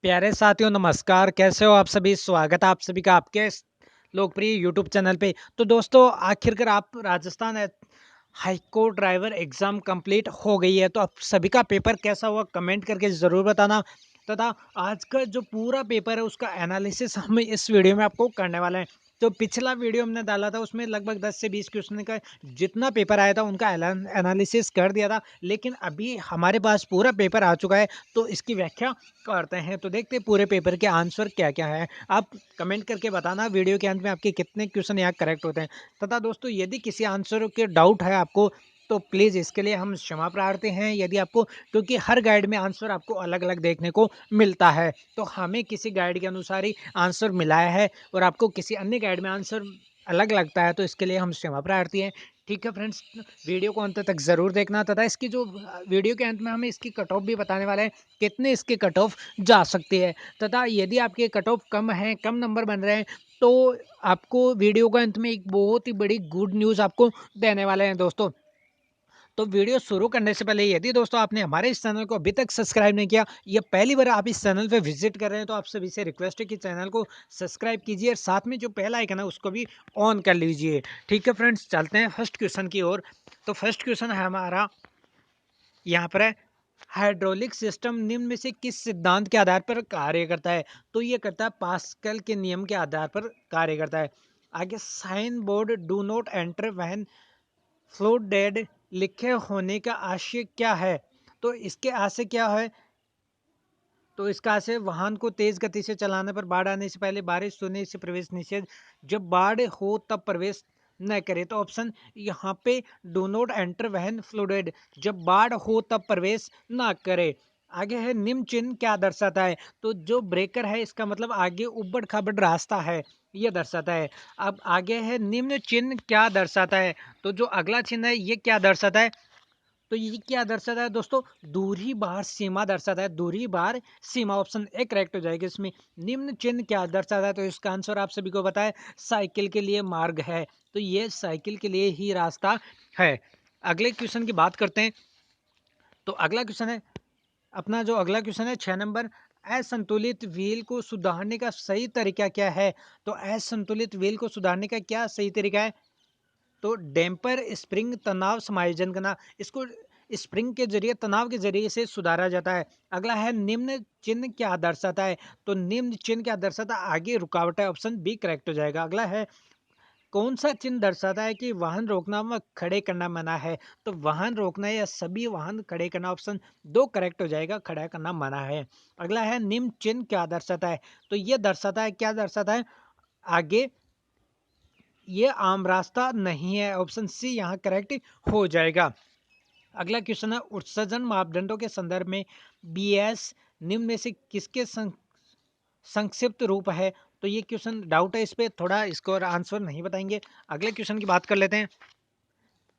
प्यारे साथियों नमस्कार, कैसे हो आप सभी? स्वागत है आप सभी का आपके लोकप्रिय यूट्यूब चैनल पे। तो दोस्तों आखिरकार आप Rajasthan high court driver exam complete हो गई है, तो आप सभी का पेपर कैसा हुआ कमेंट करके ज़रूर बताना। तथा आज का जो पूरा पेपर है उसका एनालिसिस हम इस वीडियो में आपको करने वाले हैं। जो पिछला वीडियो हमने डाला था उसमें लगभग 10 से 20 क्वेश्चन का जितना पेपर आया था उनका एनालिसिस कर दिया था, लेकिन अभी हमारे पास पूरा पेपर आ चुका है, तो इसकी व्याख्या करते हैं। तो देखते हैं पूरे पेपर के आंसर क्या क्या है। आप कमेंट करके बताना वीडियो के अंत में आपके कितने क्वेश्चन यहाँ करेक्ट होते हैं। तथा दोस्तों यदि किसी आंसर के डाउट है आपको, तो प्लीज़ इसके लिए हम क्षमा प्रार्थी हैं। यदि आपको, क्योंकि हर गाइड में आंसर आपको अलग अलग देखने को मिलता है, तो हमें किसी गाइड के अनुसार ही आंसर मिलाया है और आपको किसी अन्य गाइड में आंसर अलग लगता है, तो इसके लिए हम क्षमा प्रार्थी हैं। ठीक है फ्रेंड्स, वीडियो को अंत तक ज़रूर देखना। तथा इसकी जो वीडियो के अंत में हमें इसकी कट ऑफ भी बताने वाले हैं, कितने इसके कट ऑफ जा सकती है। तथा यदि आपके कट ऑफ कम हैं, कम नंबर बन रहे हैं, तो आपको वीडियो के अंत में एक बहुत ही बड़ी गुड न्यूज़ आपको देने वाले हैं दोस्तों। तो वीडियो शुरू करने से पहले यदि दोस्तों आपने हमारे इस चैनल को अभी तक सब्सक्राइब नहीं किया, या पहली बार आप इस चैनल पे विजिट कर रहे हैं, तो आप सभी से रिक्वेस्ट है कि चैनल को सब्सक्राइब कीजिए और साथ में जो बेल आइकन है उसको भी ऑन कर लीजिए। ठीक है फ्रेंड्स, चलते हैं फर्स्ट क्वेश्चन की ओर। तो फर्स्ट क्वेश्चन है हमारा यहाँ पर है, हाइड्रोलिक सिस्टम निम्न में से किस सिद्धांत के आधार पर कार्य करता है? तो ये करता है पास्कल के नियम के आधार पर कार्य करता है। आगे, sign board do not enter when float dead लिखे होने का आशय क्या है? तो इसके आशय क्या है? तो इसका आशय वाहन को तेज गति से चलाने पर बाढ़ आने से पहले बारिश होने से प्रवेश निषेध, जब बाढ़ हो तब प्रवेश न करे। तो ऑप्शन यहाँ पे do not enter when flooded, जब बाढ़ हो तब प्रवेश ना करे। आगे है, निम्न चिन्ह क्या दर्शाता है? तो जो ब्रेकर है इसका मतलब आगे उबड़ खाबड़ रास्ता है, ये दर्शाता है। अब आगे है, निम्न चिन्ह क्या दर्शाता है? तो जो अगला चिन्ह है ये क्या दर्शाता है? तो ये क्या दर्शाता है दोस्तों? दूरी बार सीमा दर्शाता है। दूरी बार सीमा, ऑप्शन ए करेक्ट हो जाएगी इसमें। निम्न चिन्ह क्या दर्शाता है? तो इसका आंसर आप सभी को पता है, साइकिल के लिए मार्ग है। तो ये साइकिल के लिए ही रास्ता है। अगले क्वेश्चन की बात करते हैं। तो अगला क्वेश्चन है, अपना जो अगला क्वेश्चन है 6 नंबर, असंतुलित व्हील को सुधारने का सही तरीका क्या है? तो असंतुलित व्हील को सुधारने का क्या सही तरीका है? तो डैम्पर स्प्रिंग तनाव समायोजन करना, इसको स्प्रिंग के जरिए, तनाव के जरिए से सुधारा जाता है। अगला है, निम्न चिन्ह क्या दर्शाता है? तो निम्न चिन्ह क्या दर्शाता है? आगे रुकावट है, ऑप्शन बी करेक्ट हो जाएगा। अगला है, कौन सा चिन्ह दर्शाता है कि वाहन रोकना व खड़े करना मना है? तो वाहन रोकना या सभी वाहन खड़े करना, ऑप्शन दो करेक्ट हो जाएगा, खड़ा करना मना है। अगला है, निम्न चिन्ह क्या दर्शाता है? तो ये दर्शाता है, क्या दर्शाता है? आगे, ये आम रास्ता नहीं है, ऑप्शन सी यहाँ करेक्ट हो जाएगा। अगला क्वेश्चन है, उत्सर्जन मापदंडों के संदर्भ में बीएस निम्न में से किसके संक्षिप्त रूप है? तो ये क्वेश्चन डाउट है, इस पे थोड़ा इसको आंसर नहीं बताएंगे। अगले क्वेश्चन की बात कर लेते हैं।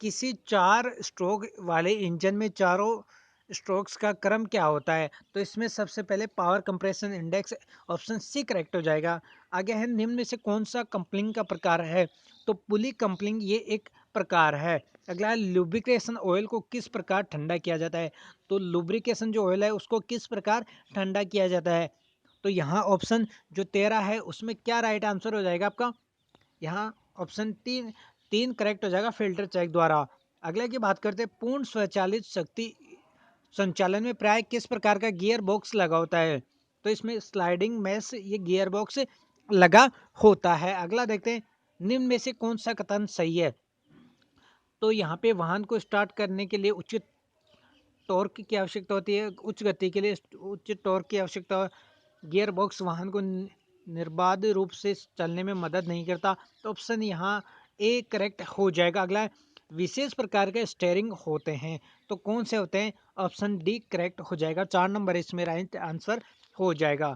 किसी 4 स्ट्रोक वाले इंजन में चारों स्ट्रोक्स का क्रम क्या होता है? तो इसमें सबसे पहले power compression index, option C correct हो जाएगा। आगे है, निम्न में से कौन सा कंपलिंग का प्रकार है? तो पुली कंपलिंग ये एक प्रकार है। अगला है, लुब्रिकेशन ऑयल को किस प्रकार ठंडा किया जाता है? तो लुब्रिकेशन जो ऑयल है उसको किस प्रकार ठंडा किया जाता है? तो यहाँ ऑप्शन जो 13 है उसमें क्या राइट आंसर हो जाएगा आपका? यहाँ ऑप्शन तीन तीन करेक्ट हो जाएगा, फिल्टर चेक द्वारा। अगले की बात करते हैं, पूर्ण स्वचालित शक्ति संचालन में प्राय किस प्रकार का गियर बॉक्स लगा होता है? तो इसमें स्लाइडिंग मैश ये गियर बॉक्स लगा होता है। अगला देखते हैं, निम्न में से कौन सा कथन सही है? तो यहाँ पे वाहन को स्टार्ट करने के लिए उचित टॉर्क की आवश्यकता होती है, उच्च गति के लिए उच्च टॉर्क की आवश्यकता। गियर बॉक्स वाहन को निर्बाध रूप से चलने में मदद नहीं करता, तो ऑप्शन यहाँ ए करेक्ट हो जाएगा। अगला है, विशेष प्रकार के स्टेयरिंग होते हैं, तो कौन से होते हैं? ऑप्शन डी करेक्ट हो जाएगा। 4 नंबर इसमें राइट आंसर हो जाएगा।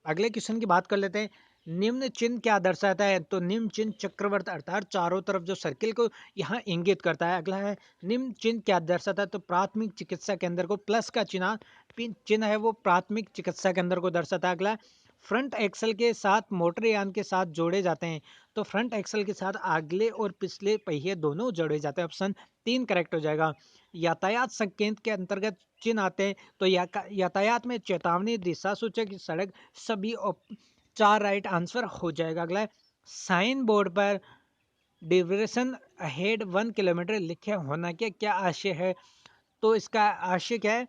अगले क्वेश्चन की बात कर लेते हैं, निम्न चिन्ह क्या दर्शाता है? तो निम्न चिन्ह चक्रवर्त अर्थात चारों तरफ जो सर्किल को यहाँ इंगित करता है। अगला है, निम्न चिन्ह क्या दर्शाता है? तो प्राथमिक चिकित्सा केंद्र को, प्लस का चिन्ह है वो प्राथमिक चिकित्सा केंद्र को दर्शाता है। अगला, फ्रंट एक्सल के साथ मोटर यान के साथ जोड़े जाते हैं, तो फ्रंट एक्सल के साथ अगले और पिछले पहिए दोनों जोड़े जाते हैं। ऑप्शन 3 करेक्ट हो जाएगा। यातायात संकेत के अंतर्गत चिन्ह आते हैं, तो यातायात में चेतावनी, दिशा सूचक, सड़क, सभी 4 राइट आंसर हो जाएगा। अगला है, साइन बोर्ड पर ड्यूरेशन अहेड 1 किलोमीटर लिखे होना के क्या आशय है? तो इसका आशय क्या है,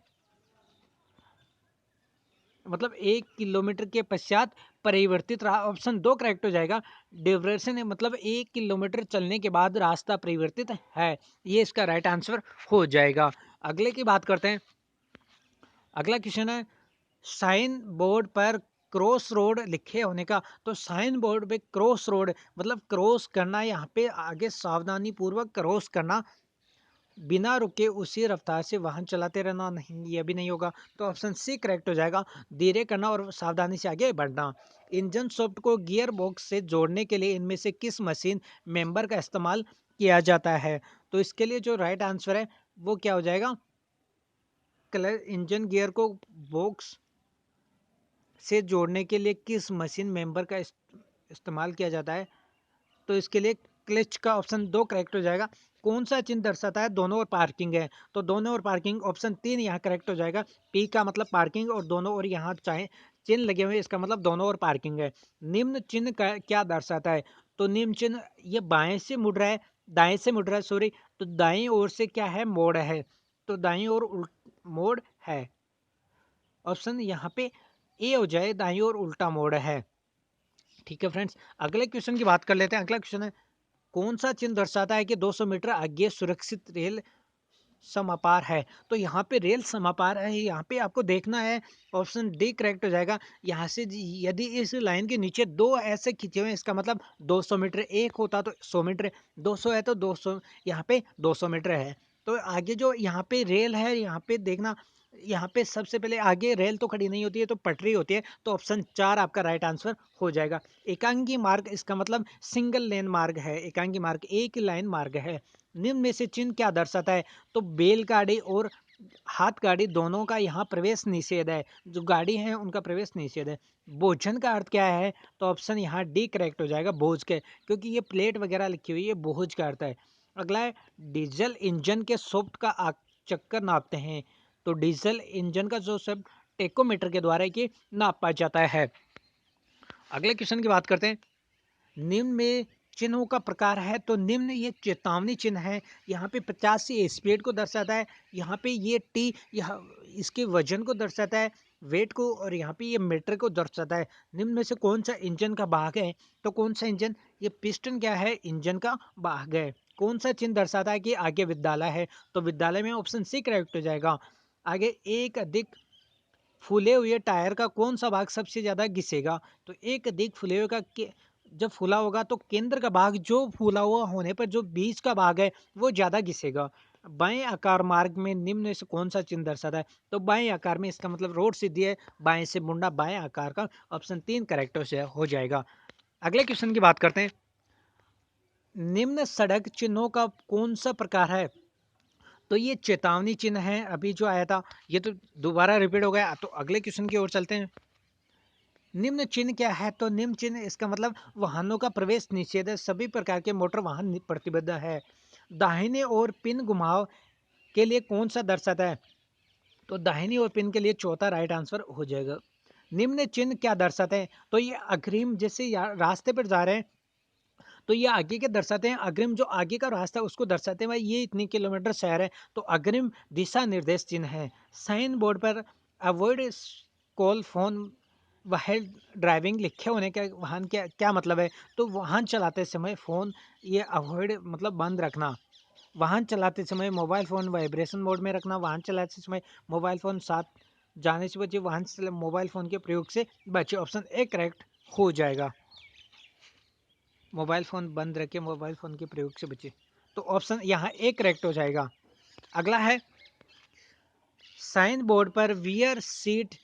मतलब 1 किलोमीटर के पश्चात परिवर्तित रहा। ऑप्शन 2 करेक्ट हो जाएगा। ड्यूरेशन है मतलब 1 किलोमीटर चलने के बाद रास्ता परिवर्तित है, ये इसका राइट आंसर हो जाएगा। अगले की बात करते हैं। अगला क्वेश्चन है, साइन बोर्ड पर क्रॉस रोड लिखे होने का, तो साइन बोर्ड पे क्रॉस रोड मतलब क्रॉस करना, यहाँ पे आगे सावधानी पूर्वक क्रॉस करना, बिना रुके उसी रफ्तार से वाहन चलाते रहना, नहीं ये भी नहीं होगा। तो ऑप्शन सी करेक्ट हो जाएगा, धीरे करना और सावधानी से आगे बढ़ना। इंजन सॉफ्ट को गियर बॉक्स से जोड़ने के लिए इनमें से किस मशीन मेंबर का इस्तेमाल किया जाता है? तो इसके लिए जो राइट आंसर है वो क्या हो जाएगा, इंजन गियर को बॉक्स से जोड़ने के लिए किस मशीन मेंबर का इस्तेमाल किया जाता है? तो इसके लिए क्लच का ऑप्शन 2 करेक्ट हो जाएगा। कौन सा चिन्ह दर्शाता है दोनों ओर पार्किंग है? तो दोनों ओर पार्किंग, ऑप्शन 3 यहाँ करेक्ट हो जाएगा। पी का मतलब पार्किंग और दोनों ओर यहाँ चाहे चिन्ह लगे हुए, इसका मतलब दोनों ओर पार्किंग है। निम्न चिन्ह का क्या दर्शाता है? तो निम्न चिन्ह ये बाएं से मुड़ रहा है, दाएं से मुड़ रहा है, सॉरी, तो दाएं ओर से क्या है, मोड़ है, तो दाएं ओर मोड़ है। ऑप्शन यहाँ पे ए हो जाए, दाएं ओर उल्टा मोड़ है। ठीक है फ्रेंड्स, अगले क्वेश्चन की बात कर लेते हैं। अगला क्वेश्चन है, कौन सा चिन्ह दर्शाता है कि 200 मीटर आगे सुरक्षित रेल समापार है? तो यहाँ पे रेल समापार है, यहाँ पे आपको देखना है। ऑप्शन डी करेक्ट हो जाएगा। यहाँ से यदि इस लाइन के नीचे दो ऐसे खींचे हुए हैं, इसका मतलब 200 मीटर, एक होता तो 100 मीटर, 200 है तो 200, यहाँ पे 200 मीटर है। तो आगे जो यहाँ पे रेल है, यहाँ पे देखना, यहाँ पे सबसे पहले आगे रेल तो खड़ी नहीं होती है, तो पटरी होती है, तो ऑप्शन 4 आपका राइट आंसर हो जाएगा। एकांगी मार्ग, इसका मतलब सिंगल लेन मार्ग है, एकांगी मार्ग एक लाइन मार्ग है। निम्न में से चिन्ह क्या दर्शाता है? तो बैलगाड़ी और हाथ गाड़ी दोनों का यहाँ प्रवेश निषेध है, जो गाड़ी है उनका प्रवेश निषेध है। भोजन का अर्थ क्या है? तो ऑप्शन यहाँ डी करेक्ट हो जाएगा, भोज के, क्योंकि ये प्लेट वगैरह लिखी हुई है, भोज का अर्थ है। अगला है, डीजल इंजन के सॉफ्ट का चक्कर नापते हैं, तो डीजल इंजन का जो सब टेकोमीटर के द्वारा कि नापा जाता है। अगले क्वेश्चन की बात करते हैं। निम्न में चिन्हों का प्रकार है, तो निम्न ये चेतावनी चिन्ह है, यहाँ पे 50 से स्पीड को दर्शाता है, यहाँ पे ये टी यहाँ इसके वजन को दर्शाता है, वेट को, और यहाँ पे ये मीटर को दर्शाता है। निम्न में से कौन सा इंजन का भाग है? तो कौन सा इंजन, ये पिस्टन क्या है, इंजन का भाग है। कौन सा चिन्ह दर्शाता है कि आगे विद्यालय है? तो विद्यालय में ऑप्शन सी करेक्ट हो जाएगा। आगे, एक अधिक फूले हुए टायर का कौन सा भाग सबसे ज्यादा घिसेगा? तो एक अधिक फूले हुए का जब फूला होगा तो केंद्र का भाग जो फूला हुआ होने पर जो बीच का भाग है वो ज्यादा घिसेगा। बाएं आकार मार्ग में निम्न में से कौन सा चिन्ह दर्शाता है? तो बाएं आकार में, इसका मतलब रोड सीधी है, बाएं से मुड़ना, बाएं आकार का, ऑप्शन 3 करेक्ट हो जाएगा। अगले क्वेश्चन की बात करते हैं। निम्न सड़क चिन्हों का कौन सा प्रकार है? तो ये चेतावनी चिन्ह है, अभी जो आया था ये तो दोबारा रिपीट हो गया। तो अगले क्वेश्चन की ओर चलते हैं। निम्न चिन्ह क्या है? तो निम्न चिन्ह, इसका मतलब वाहनों का प्रवेश निषेध है, सभी प्रकार के मोटर वाहन प्रतिबद्ध है। दाहिने और पिन घुमाव के लिए कौन सा दर्शाता है? तो दाहिनी और पिन के लिए चौथा राइट आंसर हो जाएगा। निम्न चिन्ह क्या दर्शाते हैं? तो ये अग्रिम, जैसे रास्ते पर जा रहे हैं तो ये आगे के दर्शाते हैं, अग्रिम जो आगे का रास्ता है उसको दर्शाते हैं, भाई ये इतनी किलोमीटर शहर है, तो अग्रिम दिशा निर्देश चिन्ह है। साइन बोर्ड पर avoid call phone while driving लिखे होने का वाहन क्या क्या मतलब है? तो वाहन चलाते समय फ़ोन ये अवॉइड मतलब बंद रखना, वाहन चलाते समय मोबाइल फ़ोन वाइब्रेशन मोड में रखना, वाहन चलाते समय मोबाइल फ़ोन साथ जाने से बचे, वाहन से मोबाइल फ़ोन के प्रयोग से बचे। ऑप्शन ए करेक्ट हो जाएगा, मोबाइल फ़ोन बंद रखे, मोबाइल फ़ोन के प्रयोग से बचे, तो ऑप्शन यहाँ ए करेक्ट हो जाएगा। अगला है, साइन बोर्ड पर वियर सीट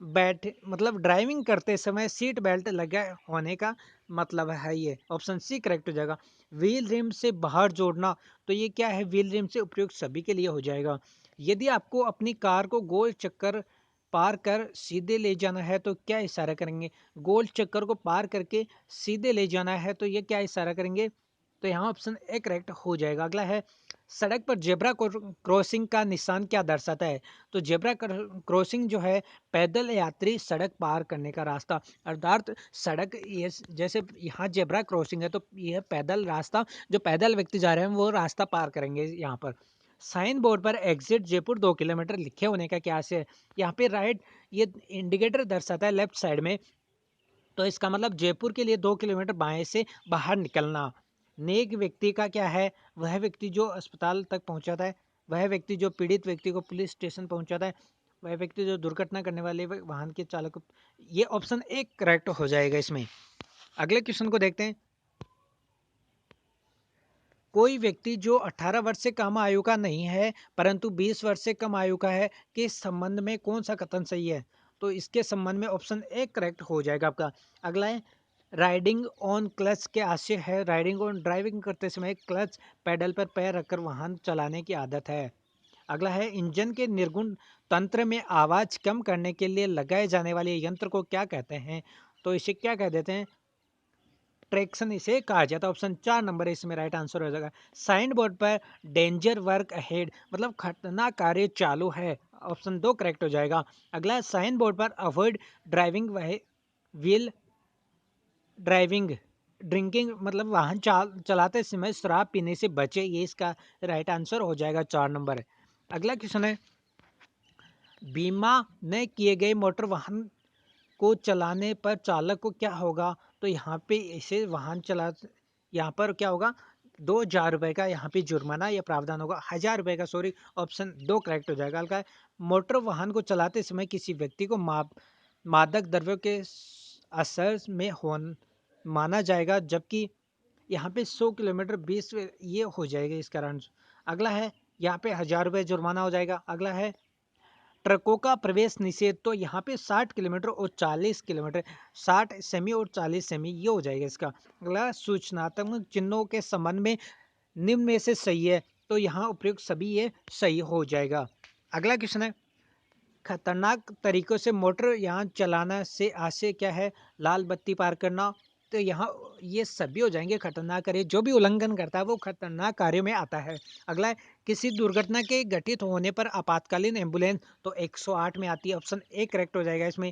बेल्ट मतलब ड्राइविंग करते समय सीट बेल्ट लगा होने का मतलब है, ये ऑप्शन सी करेक्ट हो जाएगा। व्हील रिम से बाहर जोड़ना, तो ये क्या है, व्हील रिम से उपयोग सभी के लिए हो जाएगा। यदि आपको अपनी कार को गोल चक्कर पार कर सीधे ले जाना है तो क्या इशारा करेंगे? गोल चक्कर को पार करके सीधे ले जाना है तो ये क्या इशारा करेंगे? तो यहाँ ऑप्शन ए करेक्ट हो जाएगा। अगला है, सड़क पर जेब्रा क्रॉसिंग का निशान क्या दर्शाता है? तो जेब्रा क्रॉसिंग जो है पैदल यात्री सड़क पार करने का रास्ता, अर्थात सड़क ये जैसे यहाँ जेब्रा क्रॉसिंग है तो यह पैदल रास्ता, जो पैदल व्यक्ति जा रहे हैं वो रास्ता पार करेंगे। यहाँ पर साइन बोर्ड पर एग्जिट जयपुर 2 किलोमीटर लिखे होने का क्या आशय है? यहाँ पे राइट ये इंडिकेटर दर्शाता है लेफ्ट साइड में, तो इसका मतलब जयपुर के लिए 2 किलोमीटर बाएं से बाहर निकलना। नेक व्यक्ति का क्या है? वह व्यक्ति जो अस्पताल तक पहुंचाता है, वह व्यक्ति जो पीड़ित व्यक्ति को पुलिस स्टेशन पहुंचाता है, वह व्यक्ति जो दुर्घटना करने वाले वाहन के चालक। ये ऑप्शन एक करेक्ट हो जाएगा इसमें। अगले क्वेश्चन को देखते हैं। कोई व्यक्ति जो 18 वर्ष से कम आयु का नहीं है परंतु 20 वर्ष से कम आयु का है के संबंध में कौन सा कथन सही है? तो इसके संबंध में ऑप्शन ए करेक्ट हो जाएगा आपका। अगला है, राइडिंग ऑन क्लच के आशय है राइडिंग ऑन, ड्राइविंग करते समय क्लच पैडल पर पैर रखकर वाहन चलाने की आदत है। अगला है, इंजन के निर्गुण तंत्र में आवाज कम करने के लिए लगाए जाने वाले यंत्र को क्या कहते हैं? तो इसे क्या कह देते हैं? ट्रैक्शन इसे कहा जाता है। ऑप्शन 4 नंबर इसमें राइट आंसर हो जाएगा। साइन बोर्ड पर डेंजर वर्क अहेड मतलब खतरनाक कार्य चालू है, ऑप्शन 2 करेक्ट हो जाएगा। अगला, साइन बोर्ड पर avoid driving wheel driving drinking मतलब वाहन चलाते समय शराब पीने से बचे, ये इसका राइट आंसर हो जाएगा 4 नंबर। अगला क्वेश्चन है, बीमा न किए गए मोटर वाहन को चलाने पर चालक को क्या होगा? तो यहाँ पे इसे वाहन चला, यहाँ पर क्या होगा? 2,000 रुपए का यहाँ पे जुर्माना या प्रावधान होगा, 1,000 रुपए का, सॉरी, ऑप्शन 2 करेक्ट हो जाएगा। हल्का, मोटर वाहन को चलाते समय किसी व्यक्ति को मादक द्रव्यों के असर में हो माना जाएगा, जबकि यहाँ पे 100 किलोमीटर 20 ये हो जाएगा इस कारण। अगला है, यहाँ पे 1,000 रुपये जुर्माना हो जाएगा। अगला है, ट्रकों का प्रवेश निषेध, तो यहाँ पे 60 किलोमीटर और 40 किलोमीटर, 60 सेमी और 40 सेमी ये हो जाएगा इसका। अगला, सूचनात्मक चिन्हों के संबंध में निम्न में से सही है, तो यहाँ उपयुक्त सभी ये सही हो जाएगा। अगला क्वेश्चन है, खतरनाक तरीकों से मोटर यान चलाना से आशय क्या है? लाल बत्ती पार करना, तो यहाँ ये सभी हो जाएंगे खतरनाक कार्य, जो भी उल्लंघन करता है वो खतरनाक कार्यों में आता है। अगला है, किसी दुर्घटना के घटित होने पर आपातकालीन एम्बुलेंस, तो 108 में आती है, ऑप्शन ए करेक्ट हो जाएगा इसमें।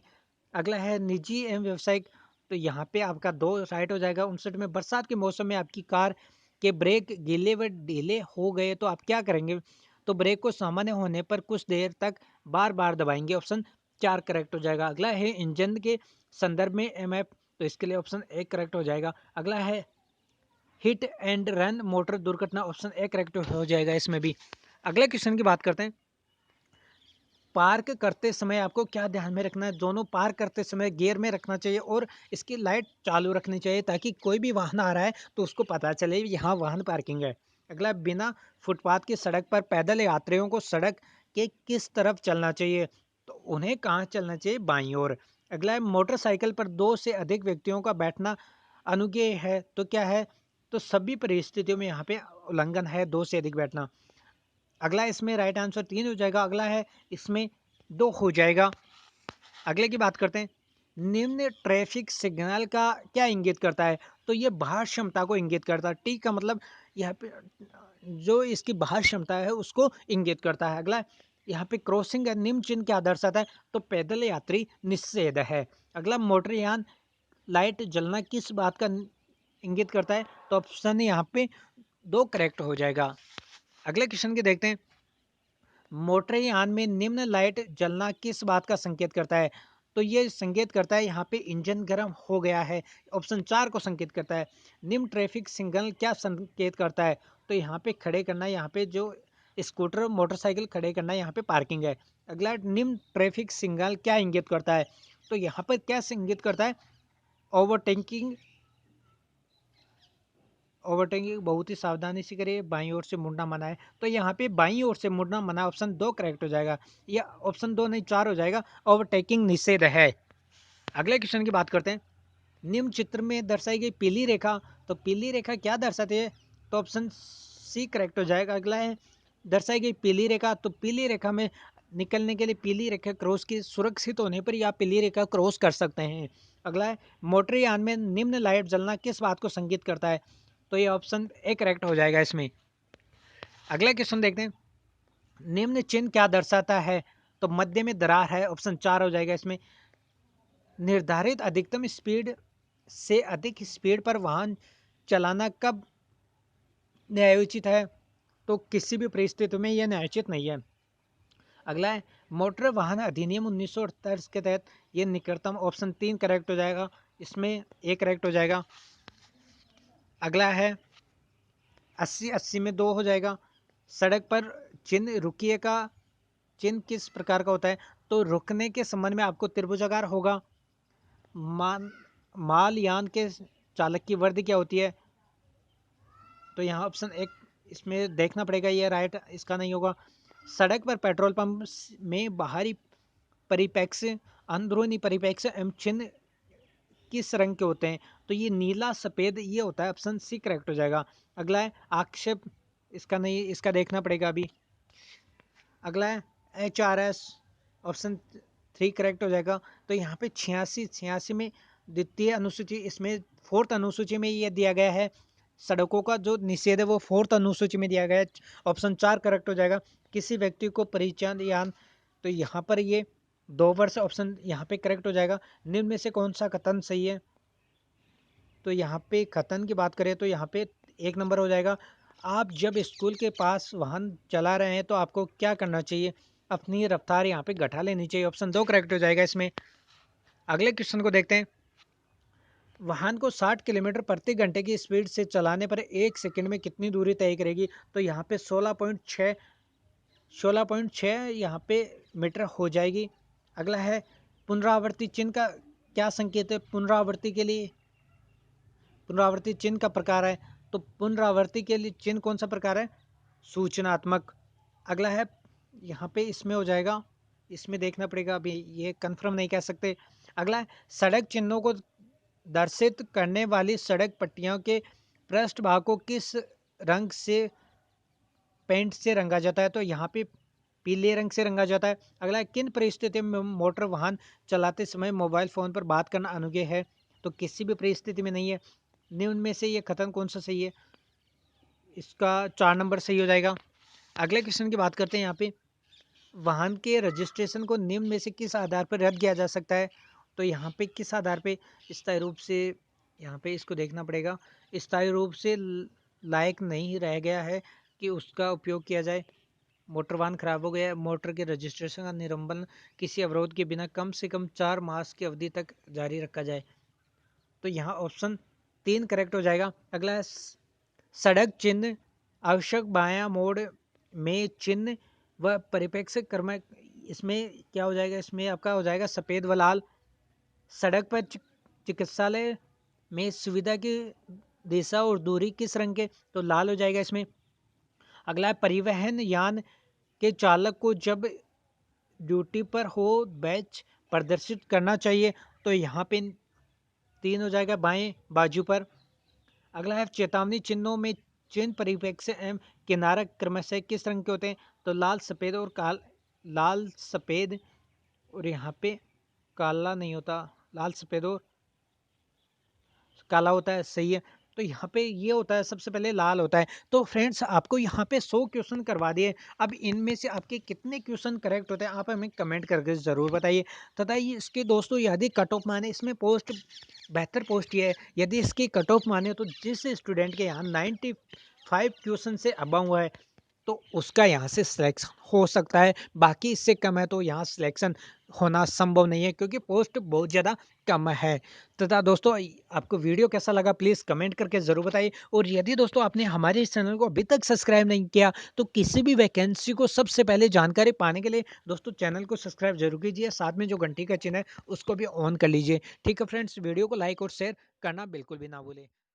अगला है, निजी एवं व्यावसायिक, तो यहाँ पे आपका 2 राइट हो जाएगा। 59 में, बरसात के मौसम में आपकी कार के ब्रेक गीले व ढीले हो गए तो आप क्या करेंगे? तो ब्रेक को सामान्य होने पर कुछ देर तक बार बार दबाएंगे, ऑप्शन 4 करेक्ट हो जाएगा। अगला है, इंजन के संदर्भ में एमएफ, तो इसके लिए ऑप्शन ए करेक्ट हो जाएगा। अगला है, हिट एंड रन मोटर दुर्घटना, ऑप्शन ए करेक्ट हो जाएगा इसमें भी। अगले क्वेश्चन की बात करते हैं, पार्क करते समय आपको क्या ध्यान में रखना है? दोनों पार्क करते समय गियर में रखना चाहिए और इसकी लाइट चालू रखनी चाहिए ताकि कोई भी वाहन आ रहा है तो उसको पता चले यहाँ वाहन पार्किंग है। अगला, बिना फुटपाथ की सड़क पर पैदल यात्रियों को सड़क के किस तरफ चलना चाहिए? तो उन्हें कहाँ चलना चाहिए? बाईं ओर। अगला है, मोटरसाइकिल पर 2 से अधिक व्यक्तियों का बैठना अनुज्ञेय है, तो क्या है? तो सभी परिस्थितियों में यहाँ पे उल्लंघन है 2 से अधिक बैठना। अगला, इसमें राइट आंसर 3 हो जाएगा। अगला है, इसमें 2 हो जाएगा। अगले की बात करते हैं, निम्न ट्रैफिक सिग्नल का क्या इंगित करता है? तो ये बाहर क्षमता को इंगित करता है। टी का मतलब यहाँ पे जो इसकी बाहर क्षमता है उसको इंगित करता है। अगला, यहाँ पे क्रॉसिंग है, निम्न चिन्ह क्या दर्शाता है? तो पैदल यात्री निषेध है। अगला, मोटरयान लाइट जलना किस बात का इंगित करता है? तो ऑप्शन यहाँ पे 2 करेक्ट हो जाएगा। अगले क्वेश्चन के देखते हैं, मोटरयान में निम्न लाइट जलना किस बात का संकेत करता है? तो ये संकेत करता है यहाँ पे इंजन गर्म हो गया है, ऑप्शन 4 को संकेत करता है। निम्न ट्रैफिक सिग्नल क्या संकेत करता है? तो यहाँ पे खड़े करना, यहाँ पे जो स्कूटर मोटरसाइकिल खड़े करना, यहाँ पे पार्किंग है। अगला, निम्न ट्रैफिक सिग्नल क्या इंगित करता है? तो यहाँ पर क्या इंगित करता है? ओवरटेकिंग, ओवरटेकिंग बहुत ही सावधानी से करिए, बाईं ओर से मुड़ना मना है, तो यहाँ पे बाईं ओर से मुड़ना मना, ऑप्शन 2 करेक्ट हो जाएगा। या ऑप्शन 2 नहीं 4 हो जाएगा, ओवरटेकिंग निषेध है। अगले क्वेश्चन की बात करते हैं, निम्न चित्र में दर्शाई गई पीली रेखा, तो पीली रेखा क्या दर्शाती है? तो ऑप्शन सी करेक्ट हो जाएगा। अगला है, दर्शाई गई पीली रेखा, तो पीली रेखा में निकलने के लिए पीली रेखा क्रॉस की सुरक्षित होने पर ही आप पीली रेखा क्रॉस कर सकते हैं। अगला है, मोटर यान में निम्न लाइट जलना किस बात को संकेत करता है? तो ये ऑप्शन ए करेक्ट हो जाएगा इसमें। अगला क्वेश्चन देखते हैं, निम्न चिन्ह क्या दर्शाता है? तो मध्य में दरार है, ऑप्शन 4 हो जाएगा इसमें। निर्धारित अधिकतम स्पीड से अधिक स्पीड पर वाहन चलाना कब न्यायोचित है? तो किसी भी परिस्थिति में यह न्यायोचित नहीं है। अगला है, मोटर वाहन अधिनियम 1948 के तहत ये निकटतम, ऑप्शन 3 करेक्ट हो जाएगा, इसमें ए करेक्ट हो जाएगा। अगला है 80-80 में 2 हो जाएगा। सड़क पर चिन्ह रुकिए का चिन्ह किस प्रकार का होता है? तो रुकने के संबंध में आपको त्रिभुजाकार होगा। माल यान के चालक की वर्दी क्या होती है? तो यहाँ ऑप्शन एक इसमें देखना पड़ेगा, ये राइट इसका नहीं होगा। सड़क पर पेट्रोल पंप में बाहरी परिप्रेक्ष्य, अंदरूनी परिप्रेक्ष्य एवं चिन्ह किस रंग के होते हैं? तो ये नीला सफेद ये होता है, ऑप्शन सी करेक्ट हो जाएगा। अगला है आक्षेप, इसका नहीं, इसका देखना पड़ेगा अभी। अगला है HRS, ऑप्शन 3 करेक्ट हो जाएगा। तो यहाँ पे 86 में द्वितीय अनुसूची, इसमें फोर्थ अनुसूची में ये दिया गया है, सड़कों का जो निषेध है वो फोर्थ अनुसूची में दिया गया है, ऑप्शन 4 करेक्ट हो जाएगा। किसी व्यक्ति को परिचालन यान, तो यहाँ पर ये 2 वर्ष, ऑप्शन यहाँ पे करेक्ट हो जाएगा। निम्न में से कौन सा कथन सही है? तो यहाँ पे कथन की बात करें तो यहाँ पे 1 नंबर हो जाएगा। आप जब स्कूल के पास वाहन चला रहे हैं तो आपको क्या करना चाहिए? अपनी रफ्तार यहाँ पे घटा लेनी चाहिए, ऑप्शन 2 करेक्ट हो जाएगा इसमें। अगले क्वेश्चन को देखते हैं, वाहन को 60 किलोमीटर प्रति घंटे की स्पीड से चलाने पर 1 सेकंड में कितनी दूरी तय करेगी? तो यहाँ पे 16.6 यहाँ पे मीटर हो जाएगी। अगला है, पुनरावर्ती चिन्ह का क्या संकेत है? पुनरावर्ती के लिए पुनरावर्ती चिन्ह का प्रकार है, तो पुनरावर्ती के लिए चिन्ह कौन सा प्रकार है? सूचनात्मक। अगला है, यहाँ पे इसमें हो जाएगा, इसमें देखना पड़ेगा, अभी ये कंफर्म नहीं कह सकते। अगला है, सड़क चिन्हों को दर्शित करने वाली सड़क पट्टियों के पृष्ठभाग को किस रंग से पेंट से रंगा जाता है? तो यहाँ पे पीले रंग से रंगा जाता है। अगला है, किन परिस्थितियों में मोटर वाहन चलाते समय मोबाइल फोन पर बात करना अनुज्ञेय है? तो किसी भी परिस्थिति में नहीं है। निम्न में से ये कथन कौन सा सही है? इसका 4 नंबर सही हो जाएगा। अगले क्वेश्चन की बात करते हैं, यहाँ पे वाहन के रजिस्ट्रेशन को निम्न में से किस आधार पर रद्द किया जा सकता है? तो यहाँ पे किस आधार पे? स्थायी रूप से, यहाँ पे इसको देखना पड़ेगा, स्थायी रूप से लायक नहीं रह गया है कि उसका उपयोग किया जाए, मोटर वाहन खराब हो गया है, मोटर के रजिस्ट्रेशन का निलंबन किसी अवरोध के बिना कम से कम 4 मास की अवधि तक जारी रखा जाए। तो यहाँ ऑप्शन 3 करेक्ट हो जाएगा। अगला है, सड़क चिन्ह आवश्यक बायां मोड़ में चिन्ह व परिप्रेक्ष्य क्रम, इसमें क्या हो जाएगा? इसमें आपका हो जाएगा सफ़ेद व लाल। सड़क पर चिकित्सालय में सुविधा की दिशा और दूरी किस रंग के? तो लाल हो जाएगा इसमें। अगला है, परिवहन यान के चालक को जब ड्यूटी पर हो बैच प्रदर्शित करना चाहिए, तो यहाँ पे 3 हो जाएगा, बाएं बाजू पर। अगला है, चेतावनी चिन्हों में चिन्ह परिप्रेक्ष्य एवं किनारा क्रमशः किस रंग के होते हैं? तो लाल सफ़ेद और लाल सफ़ेद, और यहाँ पे काला नहीं होता, लाल सफ़ेद और काला होता है, सही है। तो यहाँ पे ये होता है, सबसे पहले लाल होता है। तो फ्रेंड्स आपको यहाँ पे 100 क्वेश्चन करवा दिए, अब इनमें से आपके कितने क्वेश्चन करेक्ट होते हैं आप हमें कमेंट करके ज़रूर बताइए। तथा ये इसके दोस्तों यदि कट ऑफ माने, इसमें पोस्ट बेहतर पोस्ट ये है, यदि इसकी कट ऑफ माने तो जिस स्टूडेंट के यहाँ 95 क्वेश्चन से अबव हुआ है तो उसका यहाँ से सिलेक्शन हो सकता है, बाकी इससे कम है तो यहाँ सिलेक्शन होना संभव नहीं है, क्योंकि पोस्ट बहुत ज़्यादा कम है। तथा दोस्तों आपको वीडियो कैसा लगा प्लीज़ कमेंट करके ज़रूर बताइए, और यदि दोस्तों आपने हमारे इस चैनल को अभी तक सब्सक्राइब नहीं किया तो किसी भी वैकेंसी को सबसे पहले जानकारी पाने के लिए दोस्तों चैनल को सब्सक्राइब जरूर कीजिए, साथ में जो घंटी का चिन्ह है उसको भी ऑन कर लीजिए। ठीक है फ्रेंड्स, वीडियो को लाइक और शेयर करना बिल्कुल भी ना भूलें।